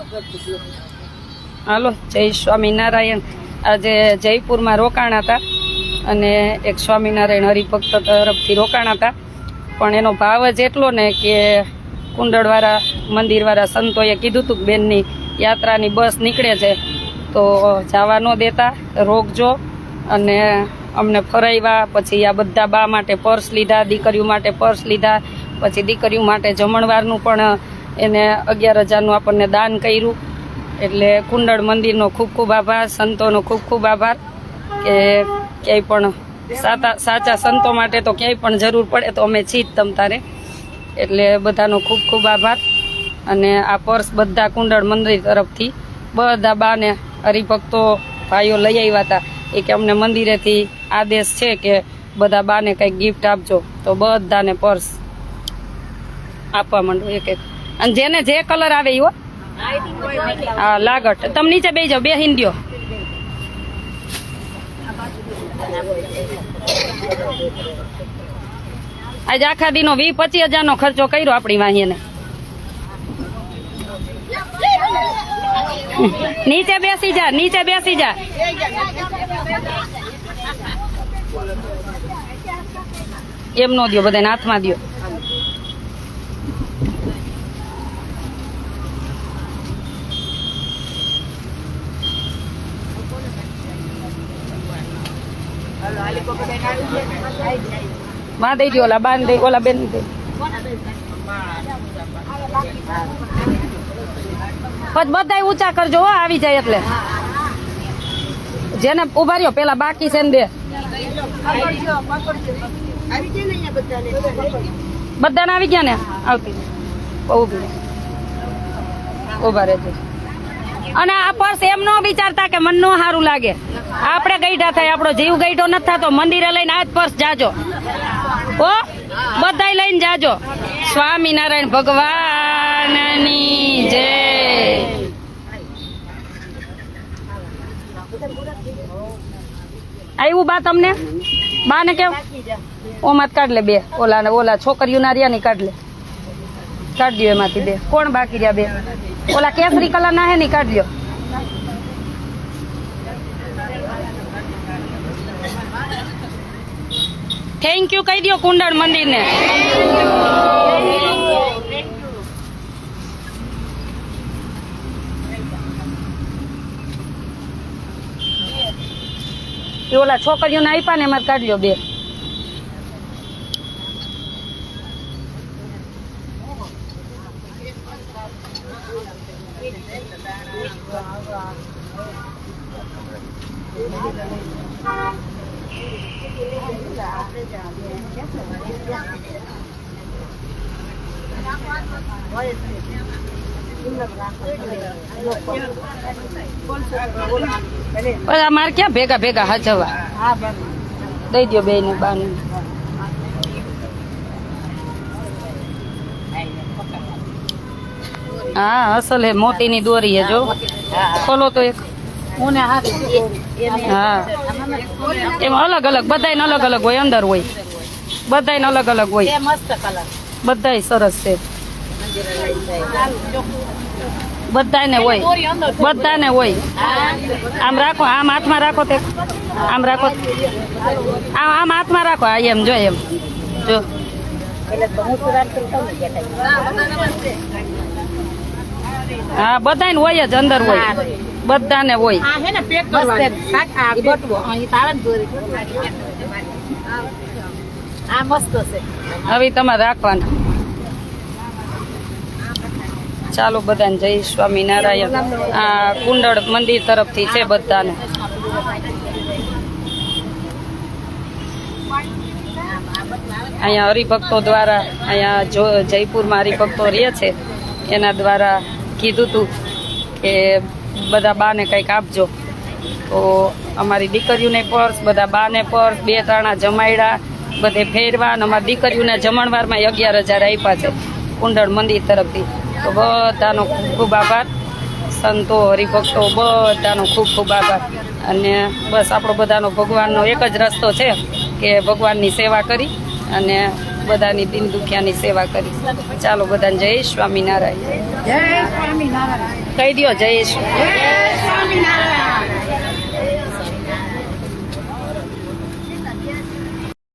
હાલો, જય સ્વામિનારાયણ. આજે જયપુરમાં રોકાણા હતા અને એક સ્વામિનારાયણ હરિભક્ત તરફથી રોકાણા હતા, પણ એનો ભાવ જ એટલો ને કે કુંડળવાળા મંદિરવાળા સંતોએ કીધું હતું કે બેનની યાત્રાની બસ નીકળે છે તો જવા ન દેતા, રોકજો. અને અમને ફરાવ્યા. પછી આ બધા બા માટે પર્સ લીધા, દીકરીઓ માટે પર્સ લીધા, પછી દીકરીઓ માટે જમણવારનું પણ એને 11,000નું આપણને દાન કર્યું. એટલે કુંડળ મંદિરનો ખૂબ ખૂબ આભાર, સંતોનો ખૂબ ખૂબ આભાર કે ક્યાંય પણ સાચા સંતો માટે તો ક્યાંય પણ જરૂર પડે તો અમે છીએ જ તમ તારે. એટલે બધાનો ખૂબ ખૂબ આભાર. અને આ પર્સ બધા કુંડળ મંદિર તરફથી બધા બાને હરિભક્તો ભાઈઓ લઈ આવ્યા હતા. એ કે અમને મંદિરેથી આદેશ છે કે બધા બાને કંઈક ગિફ્ટ આપજો, તો બધાને પર્સ આપવા માંડો એક એક. અને જેને જે કલર આવે એ હો. હા, લાગટ તમે નીચે બેસી જાઓ, બેહીને દ્યો. આજે આખા દીનો 20-25,000નો ખર્ચો કર્યો આપણી વાહીને. નીચે બેસી જા, નીચે બેસી જા. એમ નો દ્યો, બધાને હાથમાં દ્યો. માં દઈ દો, ઓલા બાન દઈ, ઓલા બેન દઈ. પછી બધા ઊંચા કરજો હો, આવી જાય એટલે. જેને ઉભા રહ્યો પેલા બાકી છે ને દે. બધાને આવી ગયા ને? આવતી ઉભા રહેજો. અને આ પર્સ એમ ન વિચારતા કે મન નો સારું લાગે. આપણે ગઈઢા થાય, આપણો જીવ ગઈઢો નથી થતો. મંદિરે લઈને આ જ પર્સ જાજો હો, બધાય લઈને જાજો. સ્વામિનારાયણ ભગવાનની જય. આવ્યું બા તમને? બા ને કેમ ઓમાં કાઢ લે બે. ઓલા છોકરીઓ ના રહ્યા ની કાઢ લે, કાઢ દો એમાંથી બે. કોણ બાકી રહ્યા બે? ઓલા કેસરી કલર ના હે ની કાઢ લ્યો. થેન્ક યુ કહી દો કુંડળ મંદિર ને. ઓલા છોકરીઓને આપ્યા ને એમાં કાઢ લ્યો બે. અમારે ક્યાં ભેગા ભેગા હાજવા. દઈ દો બે ને બાને. હા, અસલ હે, મોતીની દોરી હે. જો ખોલો તો એક. હા, એમાં અલગ અલગ, બધાય અલગ અલગ હોય, અંદર હોય બધાય અલગ અલગ હોય. બધાય સરસ છે, બધાને હોય, બધાને હોય. આમ રાખો, આમ હાથમાં રાખો, તે આમ રાખો, આમ હાથમાં રાખો. આ એમ જો, એમ જો. હા, બધાને હોય જ, અંદર હોય, બધાને હોય. હવે તમારે રાખવાના. ચાલો, બધાને જય સ્વામિનારાયણ. આ કુંડળ મંદિર તરફથી છે બધાને. અહીંયા હરિભક્તો દ્વારા, અહીંયા જયપુરમાં હરિભક્તો રહે છે એના દ્વારા કીધું હતું કે બધા બાને કંઈક આપજો. તો અમારી દીકરીઓને પર્સ, બધા બાને પર્સ, 2 ત્રાણા જમાયડા, બધે ફેરવા. અને અમારી દીકરીઓને જમણવારમાં 11,000 આપ્યા છે કુંડળ મંદિર તરફથી. તો બધાનો ખૂબ ખૂબ આભાર. સંતો, હરિભક્તો બધાનો ખૂબ ખૂબ આભાર. અને બસ આપણો બધાનો ભગવાનનો એક જ રસ્તો છે કે ભગવાનની સેવા કરી અને બધાની દિન દુખિયાની સેવા કરીશ. ચાલો બધાને જય સ્વામિનારાયણ. જય સ્વામિનારાયણ. કહી દો જય જય સ્વામિનારાયણ.